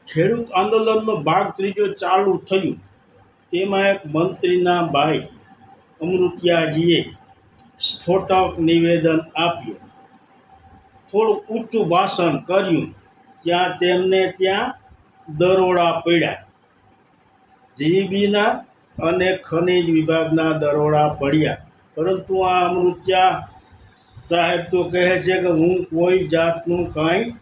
ખેડૂત આંદોલનનો ભાગ ત્રીજો ચાલુ થયું તેમાં એક મંત્રીના ભાઈ અમૃત્યાજીએ સ્ફોટક નિવેદન આપ્યું, થોડું ઊંચું ભાષણ કર્યું, ત્યાં દરોડા પડ્યા. જીઈબીના અને ખનિજ વિભાગના દરોડા પડ્યા. પરંતુ આ અમૃત્યા સાહેબ તો કહે છે કે હું કોઈ જાતનું કાંઈ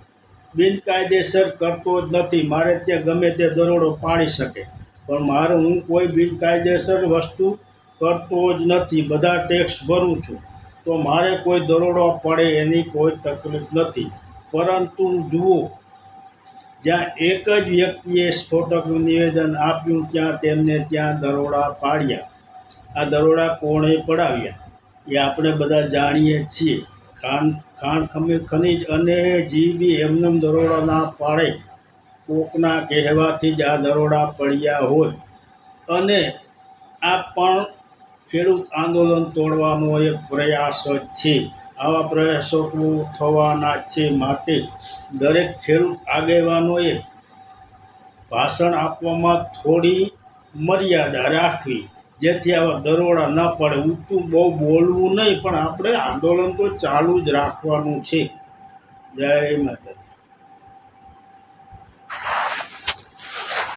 બિનકાયદેસર કરતો જ નથી. મારે ત્યાં ગમે તે દરોડો પાડી શકે, પણ હું કોઈ બિનકાયદેસર વસ્તુ કરતો જ નથી. બધા ટેક્સ ભરું છું, તો મારે કોઈ દરોડો પડે એની કોઈ તકલીફ નથી. પરંતુ જુઓ, જ્યાં એક જ વ્યક્તિએ સ્ફોટક નિવેદન આપ્યું ત્યાં દરોડા પાડ્યા. આ દરોડા કોણે પડાવ્યા એ આપણે બધા જાણીએ છીએ. ખનિજ અને જીઈબી એમને દરોડા ના પાડે, કોકના કહેવાથી જ આ દરોડા પડ્યા હોય. અને આ પણ ખેડૂત આંદોલન તોડવાનો એક પ્રયાસ જ છે. આવા પ્રયાસો થવાના છે. માટે દરેક ખેડૂત આગેવાનોએ ભાષણ આપવામાં થોડી મર્યાદા રાખવી, જેથી આવા દરોડા ન પડે. ઊંચું બહુ બોલવું નહીં, પણ આપણે આંદોલન તો ચાલુ જ રાખવાનું છે. જય માતા.